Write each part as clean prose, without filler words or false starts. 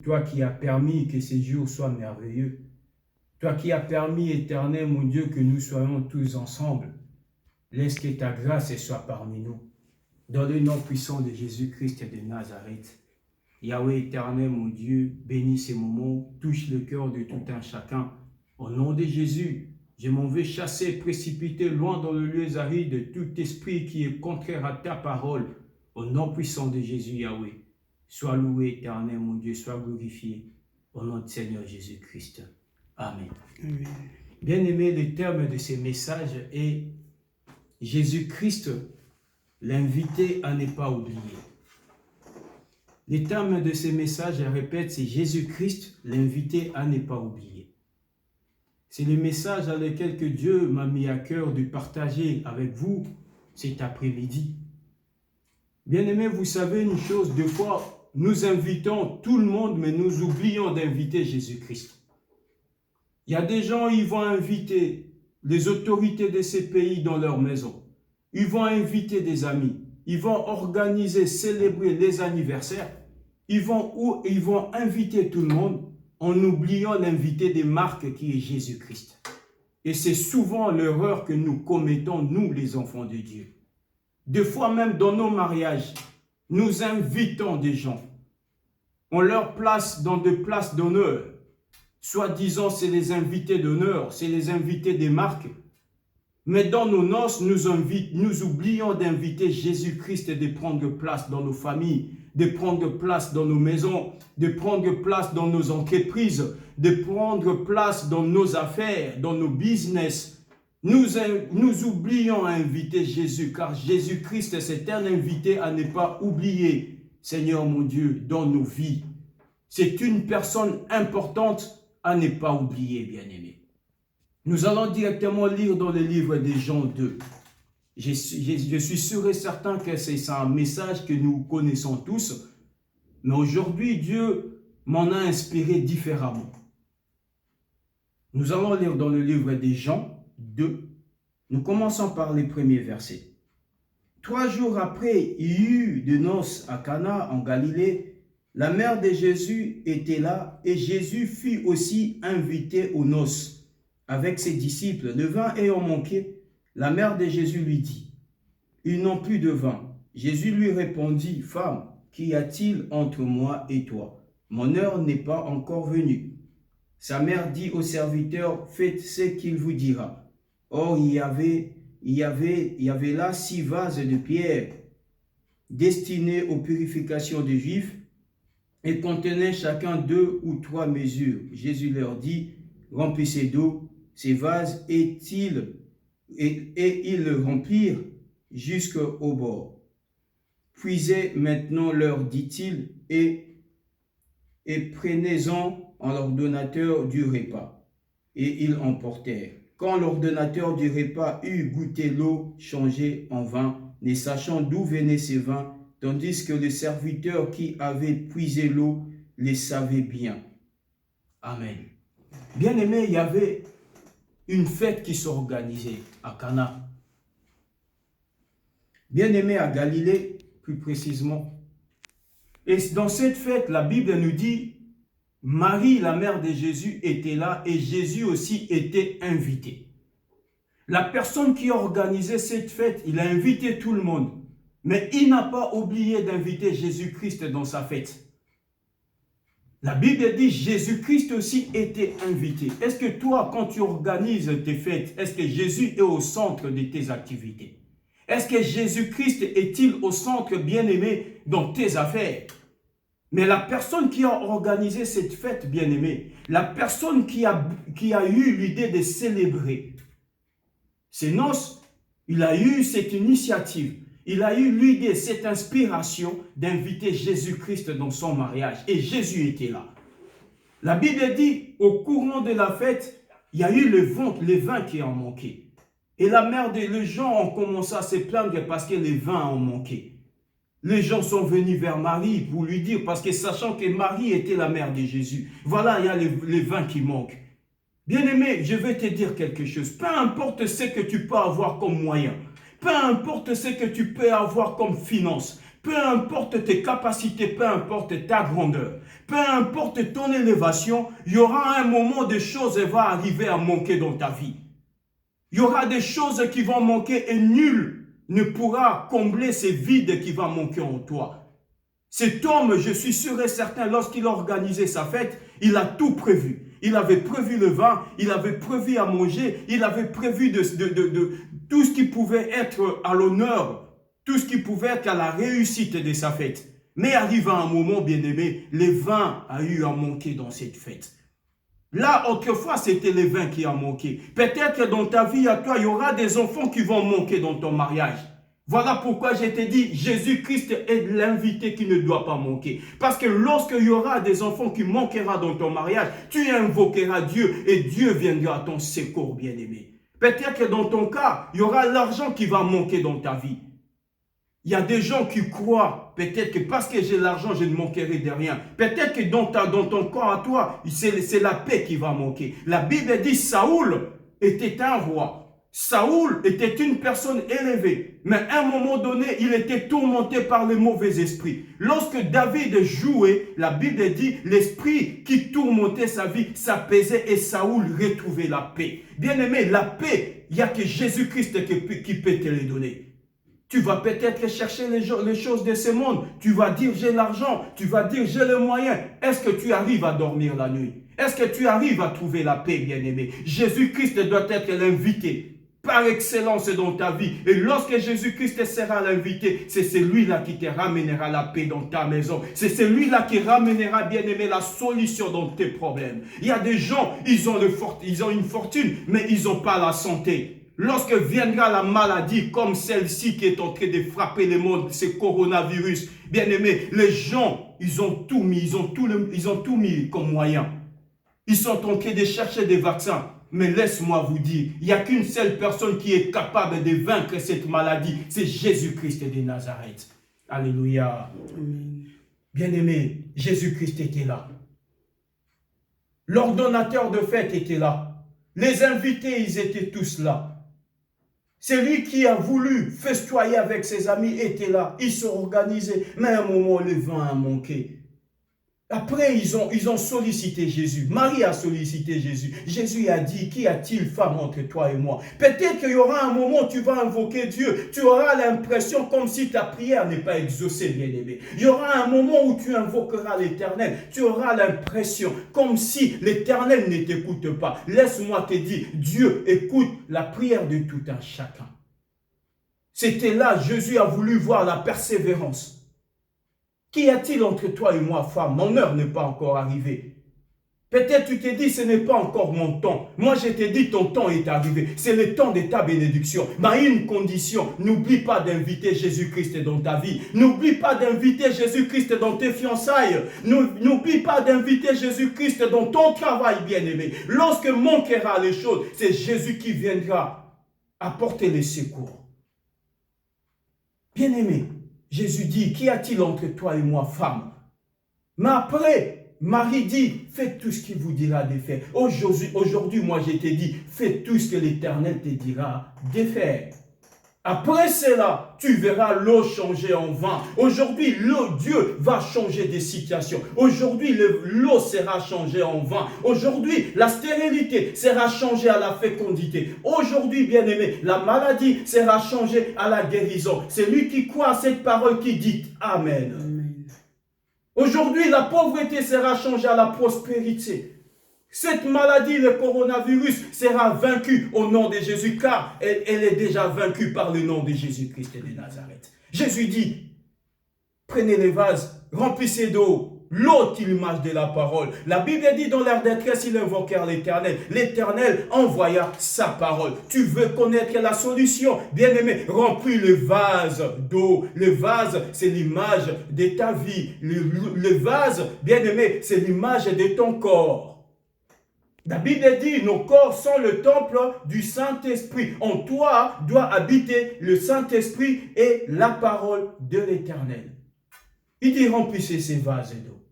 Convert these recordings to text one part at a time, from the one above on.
Toi qui as permis que ces jours soient merveilleux. Toi qui as permis, Éternel, mon Dieu, que nous soyons tous ensemble. Laisse que ta grâce soit parmi nous. Dans le nom puissant de Jésus-Christ de Nazareth. Yahweh éternel, mon Dieu, bénis ces moments, touche le cœur de tout un chacun. Au nom de Jésus, je m'en vais chasser, précipiter loin dans le lieu aride tout esprit qui est contraire à ta parole. Au nom puissant de Jésus, Yahweh. Sois loué, éternel, mon Dieu, sois glorifié. Au nom du Seigneur Jésus-Christ. Amen. Amen. Bien-aimé, le terme de ce message est Jésus-Christ, l'invité à ne pas oublier. Le terme de ce message, je répète, c'est Jésus-Christ, l'invité à ne pas oublier. C'est le message à lequel que Dieu m'a mis à cœur de partager avec vous cet après-midi. Bien-aimé, vous savez une chose, des fois, nous invitons tout le monde, mais nous oublions d'inviter Jésus-Christ. Il y a des gens, ils vont inviter les autorités de ces pays dans leur maison. Ils vont inviter des amis. Ils vont organiser, célébrer les anniversaires. Ils vont inviter tout le monde en oubliant l'invité des marques qui est Jésus-Christ. Et c'est souvent l'erreur que nous commettons, nous les enfants de Dieu. Des fois même dans nos mariages, nous invitons des gens. On leur place dans des places d'honneur. Soi-disant, c'est les invités d'honneur, c'est les invités des marques. Mais dans nos noces, nous oublions d'inviter Jésus-Christ et de prendre place dans nos familles, de prendre place dans nos maisons, de prendre place dans nos entreprises, de prendre place dans nos affaires, dans nos business. Nous oublions à inviter Jésus, car Jésus-Christ, c'est un invité à ne pas oublier, Seigneur mon Dieu, dans nos vies. C'est une personne importante à ne pas oublier, bien-aimé. Nous allons directement lire dans le livre des Jean 2. Je suis sûr et certain que c'est un message que nous connaissons tous, mais aujourd'hui, Dieu m'en a inspiré différemment. Nous allons lire dans le livre des Jean 2. Nous commençons par les premiers versets. 3 jours après, il y eut de noces à Cana en Galilée. La mère de Jésus était là et Jésus fut aussi invité aux noces avec ses disciples. Le vin ayant manqué, la mère de Jésus lui dit, « Ils n'ont plus de vin. » Jésus lui répondit, « Femme, qu'y a-t-il entre moi et toi? Mon heure n'est pas encore venue. » Sa mère dit au serviteur, « Faites ce qu'il vous dira. » Or, il y avait là 6 vases de pierre destinés aux purifications des Juifs et contenaient chacun 2 ou 3 mesures. Jésus leur dit, « Remplissez d'eau ces vases, et ils le remplirent jusqu'au bord. Puisez maintenant, leur dit-il, et prenez-en en l'ordonnateur du repas. » Et ils emportèrent. Quand l'ordonnateur du repas eut goûté l'eau changée en vin, ne sachant d'où venait ce vin, tandis que le serviteur qui avait puisé l'eau le savait bien. Amen. Bien-aimé, il y avait une fête qui s'organisait à Cana. Bien-aimé, à Galilée, plus précisément. Et dans cette fête, la Bible nous dit, Marie, la mère de Jésus, était là et Jésus aussi était invité. La personne qui organisait cette fête, il a invité tout le monde. Mais il n'a pas oublié d'inviter Jésus-Christ dans sa fête. La Bible dit Jésus-Christ aussi était invité. Est-ce que toi, quand tu organises tes fêtes, est-ce que Jésus est au centre de tes activités? Est-ce que Jésus-Christ est-il au centre, bien-aimé, dans tes affaires? Mais la personne qui a organisé cette fête, bien-aimé, la personne qui a eu l'idée de célébrer ces noces, il a eu cette initiative. Il a eu l'idée, cette inspiration d'inviter Jésus-Christ dans son mariage. Et Jésus était là. La Bible dit, au courant de la fête, il y a eu le vin qui en manquait. Et les gens ont commencé à se plaindre parce que les vins ont manqué. Les gens sont venus vers Marie pour lui dire, parce que sachant que Marie était la mère de Jésus, voilà, il y a les vins qui manquent. Bien-aimé, je vais te dire quelque chose. Peu importe ce que tu peux avoir comme moyen, peu importe ce que tu peux avoir comme finance, Peu importe tes capacités, peu importe ta grandeur, peu importe ton élévation, il y aura un moment des choses vont arriver à manquer dans ta vie. Il y aura des choses qui vont manquer et nul ne pourra combler ces vides qui vont manquer en toi. Cet homme, je suis sûr et certain, lorsqu'il a organisé sa fête, il a tout prévu. Il avait prévu le vin, il avait prévu à manger, il avait prévu tout ce qui pouvait être à l'honneur, tout ce qui pouvait être à la réussite de sa fête. Mais arrive un moment, bien-aimé, le vin a eu à manquer dans cette fête. Là, autrefois, c'était le vin qui a manqué. Peut-être que dans ta vie à toi, il y aura des enfants qui vont manquer dans ton mariage. Voilà pourquoi je t'ai dit, Jésus-Christ est l'invité qui ne doit pas manquer. Parce que lorsqu'il y aura des enfants qui manqueront dans ton mariage, tu invoqueras Dieu et Dieu viendra à ton secours, bien-aimé. Peut-être que dans ton cas, il y aura l'argent qui va manquer dans ta vie. Il y a des gens qui croient, peut-être que parce que j'ai l'argent, je ne manquerai de rien. Peut-être que dans ton corps à toi, c'est la paix qui va manquer. La Bible dit, Saoul était un roi. Saoul était une personne élevée, mais à un moment donné, il était tourmenté par les mauvais esprits. Lorsque David jouait, la Bible dit, l'esprit qui tourmentait sa vie s'apaisait et Saoul retrouvait la paix. Bien-aimé, la paix, il n'y a que Jésus-Christ qui peut te les donner. Tu vas peut-être chercher les choses de ce monde. Tu vas dire, j'ai l'argent. Tu vas dire, j'ai les moyens. Est-ce que tu arrives à dormir la nuit? Est-ce que tu arrives à trouver la paix, bien-aimé? Jésus-Christ doit être l'invité par excellence dans ta vie. Et lorsque Jésus-Christ sera l'invité, c'est celui-là qui te ramènera la paix dans ta maison. C'est celui-là qui ramènera, bien-aimé, la solution dans tes problèmes. Il y a des gens, ils ont une fortune, mais ils n'ont pas la santé. Lorsque viendra la maladie comme celle-ci qui est en train de frapper le monde, ce coronavirus, bien-aimé, les gens, ils ont tout mis, ils ont tout mis comme moyen. Ils sont en train de chercher des vaccins. Mais laisse-moi vous dire, il n'y a qu'une seule personne qui est capable de vaincre cette maladie, c'est Jésus-Christ de Nazareth. Alléluia. Bien-aimé, Jésus-Christ était là. L'ordonnateur de fête était là. Les invités, ils étaient tous là. Celui qui a voulu festoyer avec ses amis était là. Ils se organisaient. Mais à un moment, le vin a manqué. Après, ils ont sollicité Jésus. Marie a sollicité Jésus. Jésus a dit, qu'y a-t-il, femme, entre toi et moi? Peut-être qu'il y aura un moment où tu vas invoquer Dieu. Tu auras l'impression comme si ta prière n'est pas exaucée, bien-aimé. Il y aura un moment où tu invoqueras l'Éternel. Tu auras l'impression comme si l'Éternel ne t'écoute pas. Laisse-moi te dire, Dieu écoute la prière de tout un chacun. C'était là, Jésus a voulu voir la persévérance. Qu'y a-t-il entre toi et moi, femme? Mon heure n'est pas encore arrivée. Peut-être tu t'es dit, ce n'est pas encore mon temps. Moi, je t'ai dit, ton temps est arrivé. C'est le temps de ta bénédiction. Mais à une condition, n'oublie pas d'inviter Jésus-Christ dans ta vie. N'oublie pas d'inviter Jésus-Christ dans tes fiançailles. N'oublie pas d'inviter Jésus-Christ dans ton travail, bien-aimé. Lorsque manquera les choses, c'est Jésus qui viendra apporter les secours. Bien-aimé, Jésus dit, qu'y a-t-il entre toi et moi, femme? Mais après, Marie dit, faites tout ce qu'il vous dira de faire. Aujourd'hui, moi, je t'ai dit, fais tout ce que l'Éternel te dira de faire. Après cela, tu verras l'eau changer en vin. Aujourd'hui, Dieu va changer des situations. Aujourd'hui, l'eau sera changée en vin. Aujourd'hui, la stérilité sera changée à la fécondité. Aujourd'hui, bien-aimé, la maladie sera changée à la guérison. C'est lui qui croit à cette parole qui dit Amen. Amen. Aujourd'hui, la pauvreté sera changée à la prospérité. Cette maladie, le coronavirus, sera vaincue au nom de Jésus, car elle est déjà vaincue par le nom de Jésus-Christ de Nazareth. Jésus dit, prenez les vases, remplissez d'eau, l'eau est l'image de la parole. La Bible dit dans leur détresse, ils invoquèrent l'Éternel. L'Éternel envoya sa parole. Tu veux connaître la solution? Bien-aimé, remplis le vase d'eau. Le vase, c'est l'image de ta vie. Le vase, bien-aimé, c'est l'image de ton corps. La Bible dit, nos corps sont le temple du Saint-Esprit. En toi doit habiter le Saint-Esprit et la parole de l'Éternel. Il dit, remplissez ces vases d'eau.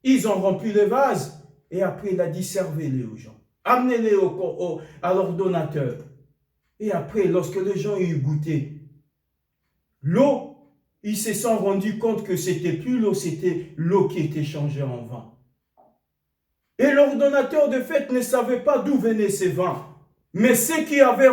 Ils ont rempli les vases et après il a dit, servez-les aux gens. Amenez-les à l'ordonnateur. Et après, lorsque les gens ont eu goûté l'eau, ils se sont rendus compte que c'était plus l'eau, c'était l'eau qui était changée en vin. Et l'ordonnateur de fête ne savait pas d'où venaient ces vins. Mais ceux qui avaient